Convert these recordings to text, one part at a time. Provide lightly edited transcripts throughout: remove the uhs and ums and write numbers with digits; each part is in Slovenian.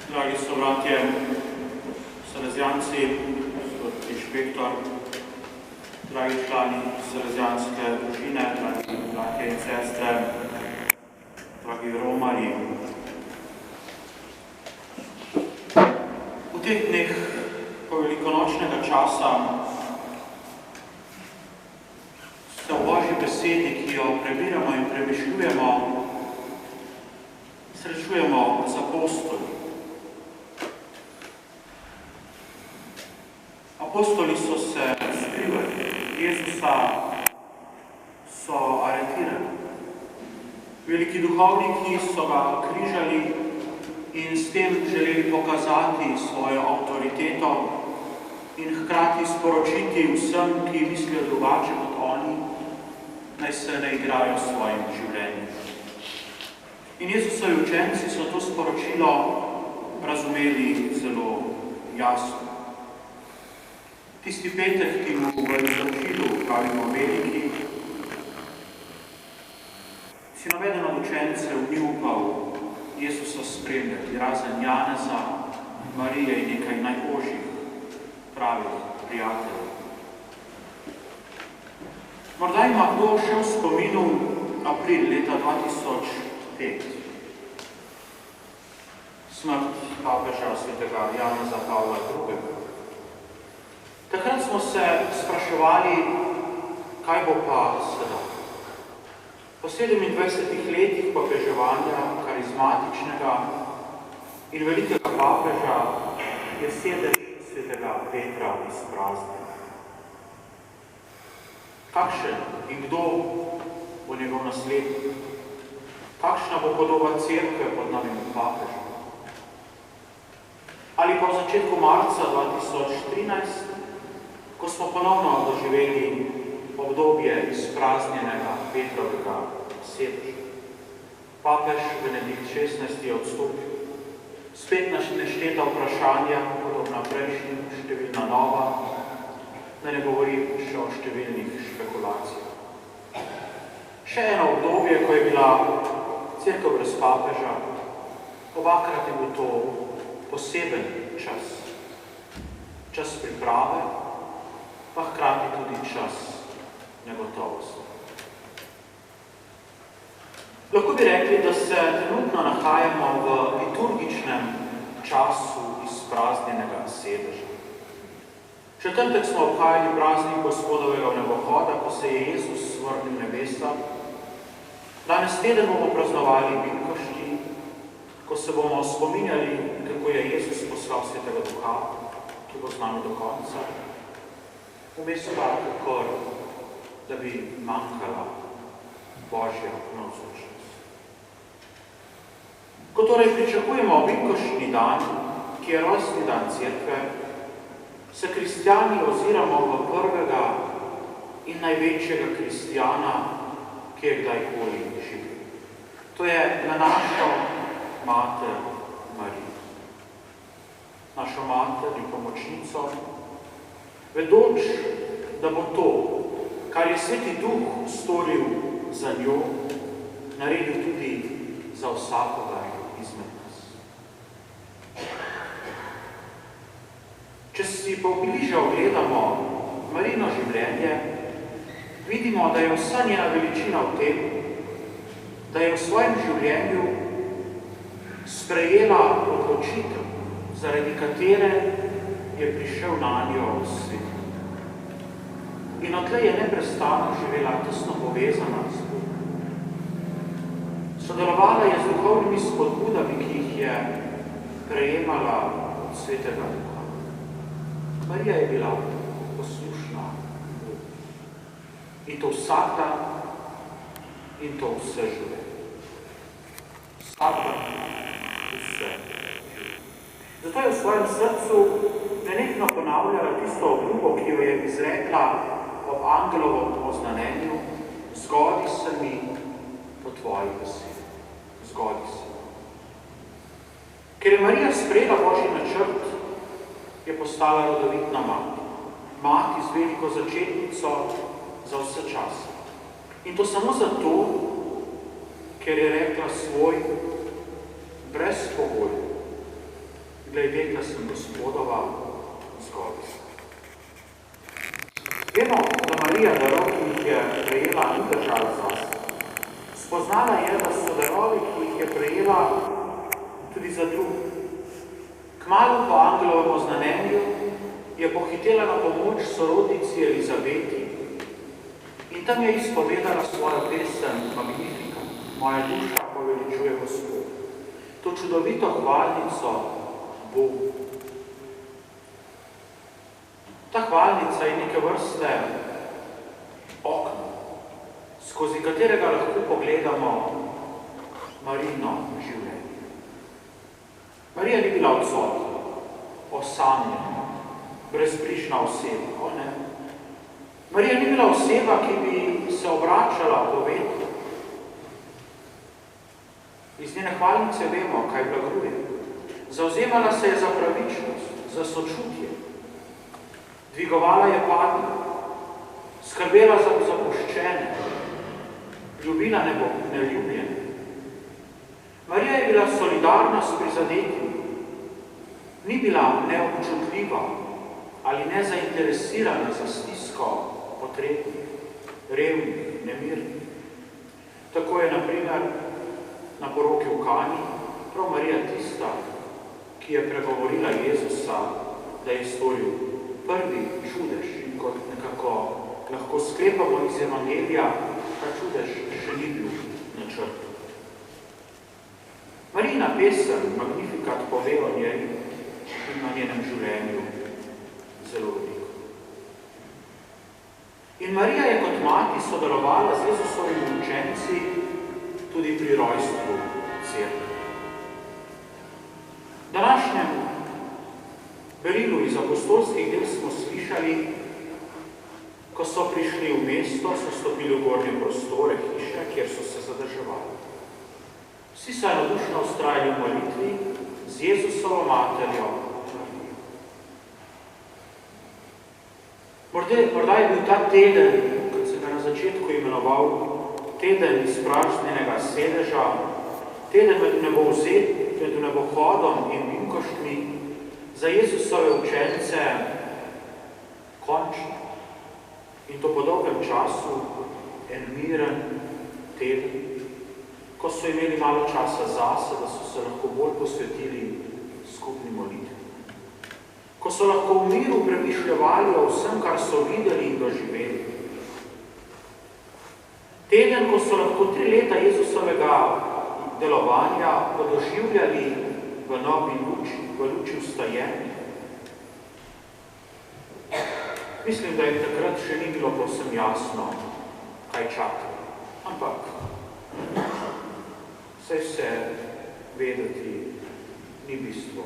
Dragi sobratje, salezijanci, gospod inšpektor, dragi člani salezijanske družine, dragi bratje in sestre, dragi romarji. V teh dneh velikonočnega časa se v Božji besedi, ki jo prebiramo in premišljujemo, srečujemo z apostoli. Apostoli so se skrivali, Jezusa so aretirali. Veliki duhovniki so ga križali in s tem želeli pokazati svojo avtoriteto in hkrati sporočiti vsem, ki mislijo drugače kot oni, naj se ne igrajo s svojim življenjem. In Jezusovi učenci so to sporočilo razumeli zelo jasno. Tisti petek, ki mu v izročilu pravimo veliki, si naveden od učencev ni upal Jezusa spremljati, razen Janeza, Marije in nekaj najožjih pravih prijateljev. Morda ima kdo še v spominu april leta 2005. Smrt papeža svetega Janeza Pavla II. Takrat smo se spraševali, kaj bo pa sedaj. Po 27 letih papeževanja, karizmatičnega in velikega papeža, je sedež svetega Petra izpraznjen. Kakšen in kdo bo njegov naslednik? Kakšna bo podoba cerkve pod novim papežem? Ali pa v začetku marca 2013, ko smo ponovno doživeli obdobje izpraznjenega Petrovega sedeža. Papež Benedikt XVI je odstopil. Spet nešteta vprašanja, podobna prejšnjim, številna nova, da ne govorim še o številnih špekulacijah. Še eno obdobje, ko je bila cerkev brez papeža, obakrat je bil to poseben čas. Čas priprave, pa hkrati tudi čas negotovosti. Lahko bi rekli, da se trenutno nahajamo v liturgičnem času izpraznjenega sedeža. Četrtek smo obhajali praznik Gospodovega vnebohoda, ko se je Jezus vrnil v nebesa. Danes teden bomo praznovali Vinkošti, ko se bomo spominjali, kako je Jezus poslal Svetega Duha, ki bo z nami do konca. Vmes pa kakor, da bi manjkala Božja navzočnost. Ko torej pričakujemo Vinkoštni dan, ki je rojstni dan cerkve, se kristjani oziramo v prvega in največjega kristjana, ki je kdajkoli živel. To je na našo mater Marijo. Našo mater in pomočnico, vedoč, da bo to, kar je Sveti Duh storil za njo, naredil tudi za vsakogar izmed nas. Če si pobliže ogledamo Marijino življenje, vidimo, da je vsa njena veličina v tem, da je v svojem življenju sprejela odločitev, zaradi katere je prišel na njo svet. In odtlej je neprestano živela tesno povezana z Bogom. Sodelovala je z duhovnimi spodbudami, ki jih je prejemala od Svetega Duha. Marija je bila poslušna Bogu. In to vsak dan, in to vse življenje. Vsak dan, vse življenje. Zato je v svojem srcu nenehno ponavljala tisto obljubo, ki jo je izrekla ob angelovem oznanenju: zgodi se mi po tvoji besedi. Zgodi se. Ker je Marija sprejela Božji načrt, je postala rodovitna mati. Mati z veliko začetnico za vse čase. In to samo zato, ker je rekla svoj brezpogojno glej, dekla sem Gospodova, zgodi se. Vemo, da Marija darov, ki jih je prejela, ni držala zase. Spoznala je, da so darovi, ki jih je prejela, tudi za drug. Kmalu po angelovem oznanenju je pohitela na pomoč sorodnici Elizabeti in tam je izpovedala svojo pesem Magnificat, moja duša poveličuje Gospod. To čudovito hvalnico Bogu. Ta hvalnica je neke vrste okno, skozi katerega lahko pogledamo Marijino življenje. Marija ni bila odsotna, osamljena, brezbrižna oseba, o ne. Marija ni bila oseba, ki bi se obračala po vetru. Iz njene hvalnice vemo, kaj blagruje. Zavzemala se je za pravičnost, za sočutje. Dvigovala je padle, skrbela za zapuščene, ljubila neljubljene. Marija je bila solidarna s prizadetimi, ni bila neobčutljiva ali nezainteresirana za stisko potrebnih, revnih, nemirnih. Tako je, na primer, na poroki v Kani prav Marija tista, ki je pregovorila Jezusa, da je storil prvi čudež, in kot nekako lahko sklepamo iz Evangelija, ta čudež še ni bil načrt. Marijina pesem Magnificat pove o njej in na njenem življenju zelo veliko. In Marija je kot mati sodelovala z Jezusovimi učenci tudi pri rojstvu cerkve. V današnjem berilu iz apostolskih del smo slišali, ko so prišli v mesto, so stopili v gornje prostore hiše, kjer so se zadrževali. Vsi so enodušno vztrajali v molitvi z Jezusovo materjo Marijo. Morda je bil ta teden, kot sem ga na začetku imenoval, teden izpraznjenega sedeža, teden med nebohodom in vinkoštmi, za Jezusove učence končno in to po dolgem času en miren teden, ko so imeli malo časa zase, da so se lahko bolj posvetili skupni molitvi. Ko so lahko v miru premišljevali o vsem, kar so videli in doživeli. Teden, ko so lahko 3 leta Jezusovega delovanja podoživljali v novi luči, v luči vstajenja. Mislim, da jim takrat še ni bilo povsem jasno, kaj čaka. Ampak vse vedeti ni bistvo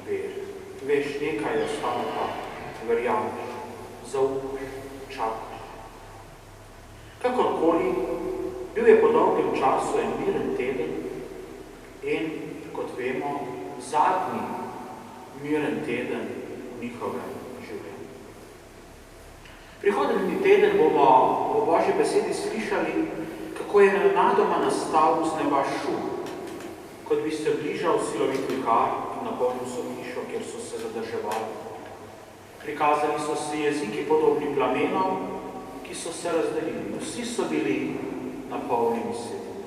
vere. Veš, nekaj je ostalo pa, verjameš, zaupaš, čakaš. Kakorkoli, bil je po dolgem času en miren teden in, kot vemo, zadnji miren teden njihove življenja. Prihodnji teden bomo v Božji besedi slišali, kako je nenadoma nastal z neba šum, kot bi se bližal silovit vihar in napolnil so hišo, kjer so se zadrževali. Prikazali so se jeziki podobni plamenom, ki so se razdelili. Vsi so bili napolnjeni svetlino.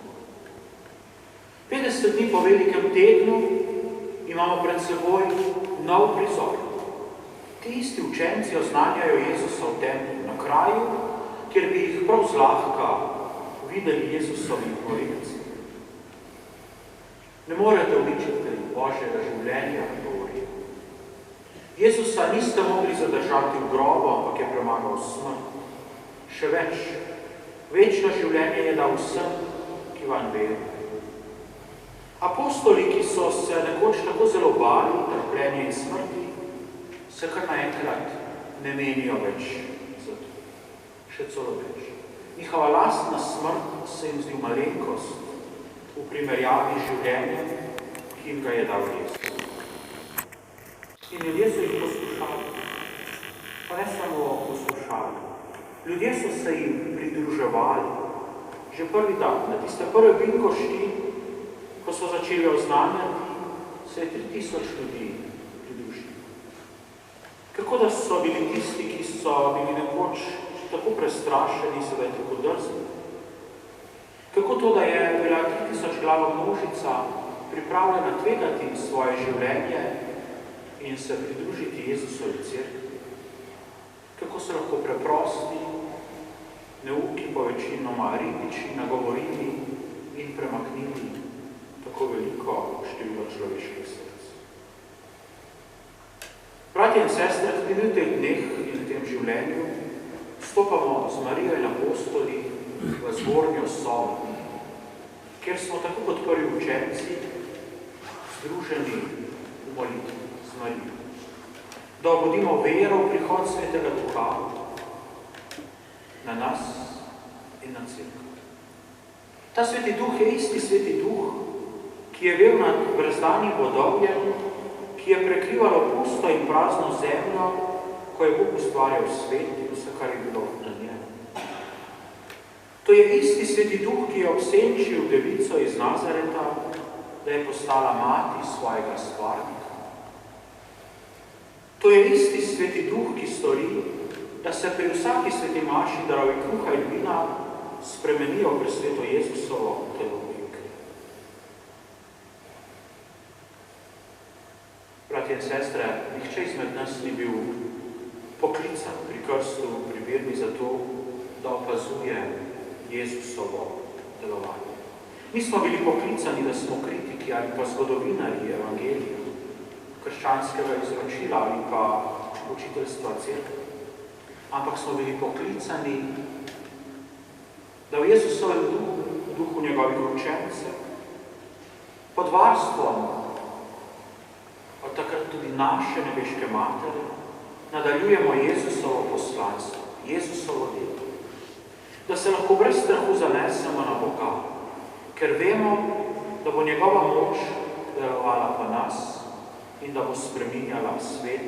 50 dni po velikem tednu imamo pred seboj nov prizor. Ti isti učenci oznanjajo Jezusa v templju, na kraju, kjer bi jih prav zlahka videli Jezusovi morilci. Ne morete uničiti Božjega življenja, govorijo. Jezusa niste mogli zadržati v grobu, ampak je premagal smrt. Še več, večno življenje je dal vsem, ki vam verijo. Apostoli, ki so se nekoč tako zelo bali trpljenja in smrti, se kar naenkrat ne menijo več za to. Še celo več. Njihova lastna smrt se jim zdi malenkost v primerjavi življenja, ki jim ga je dal Jezus. In ljudje so jih poslušali, pa ne samo poslušali. Ljudje so se jim pridruževali. Že prvi dan, na tiste prve vinkošti, ko so začeli oznanjati, se je 3000 ljudi pridružimo. Kako da so bili tisti, ki so bili nekoč tako prestrašeni, sedaj tako drzni? Kako to, da je bila 3000 glava množica pripravljena tvegati svoje življenje in se pridružiti Jezusovi cerkvi? Kako so lahko preprosti, neuki povečinoma ribiči nagovorili in premaknili tako veliko število človeških src? Bratje in sestre, tudi v teh dneh in v tem življenju stopamo z Marijo in apostoli v zgornjo sobo, kjer smo tako kot prvi učenci združeni v molitvi z Marijo. Da obudimo vero v prihod Svetega Duha na nas in na cerkev. Ta Sveti Duh je isti Sveti Duh, ki je vel nad brezdanim vodovjem, ki je prekrivalo pusto in prazno zemljo, ko je Bog ustvarjal svet in vse, kar je bilo na njem. To je isti Sveti Duh, ki je obsenčil devico iz Nazareta, da je postala mati svojega stvarnika. To je isti Sveti Duh, ki stori, da se pri vsaki sveti maši darovi kruha in vina spremenijo pri sveto Jezusovo telo in kri. Bratje in sestre, nihče izmed nas ni bil poklican pri krstu, pri verni za to, da opazuje Jezusovo delovanje. Mi smo bili poklicani, da smo kritiki ali pa zgodovinari evangelija, krščanskega izročila ali pa učiteljstva cerkve. Ampak smo bili poklicani, da v Jezusovem duhu njegovih učencev, pod varstvom, od takrat tudi naše nebeške matere, nadaljujemo Jezusovo poslanstvo, Jezusovo delo. Da se lahko brez strahu zanesemo na Boga, ker vemo, da bo njegova moč delovala pa nas in da bo spreminjala svet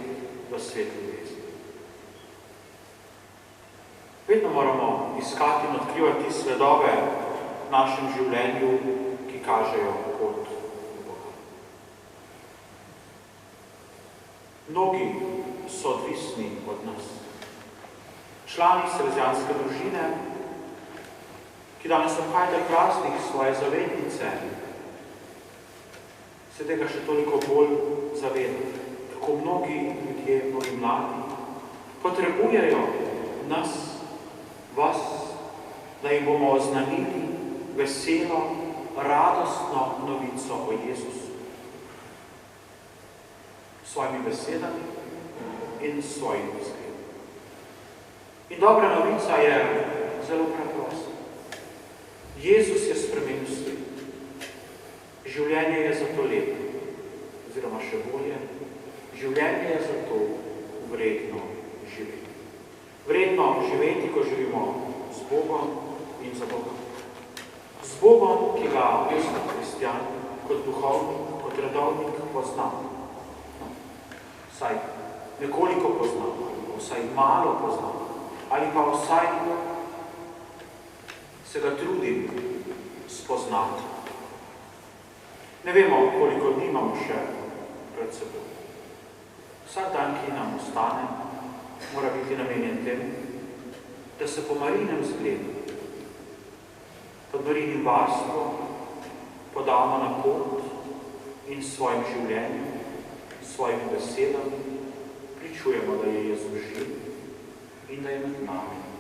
v svet ljubezni. Vedno moramo iskati in odkrivati sledove v našem življenju, ki kažejo pot Boga. Mnogi so odvisni od nas. Člani salesijanske družine, ki danes obhajate praznik svoje zavetnice, se tega še toliko bolj zavedate. Kako mnogi ljudje, mnogi mladi, potrebujejo nas, vas, da jim bomo oznanili veselo, radostno novico o Jezusu. S svojimi besedami in svojim zgledom. In dobra novica je zelo preprosta. Jezus je spremenil svet. Življenje je zato lepo, oziroma še bolje, življenje je zato vredno živeti. Vredno živeti, ko živimo z Bogom in za Bogom. Z Bogom, ki ga jaz kot kristjan, kot duhovnik, kot redovnik poznam. Vsaj nekoliko poznam, vsaj malo poznam, ali pa vsaj se ga trudim spoznati. Ne vemo, koliko dni imamo še pred seboj. Vsak dan, ki nam ostane, mora biti namenjen temu, da se po Marijinem zgledu, pod Marijinim varstvom podamo na pot in svojim življenjem, svojim besedami pričujemo, da je Jezus živ in da je med nami.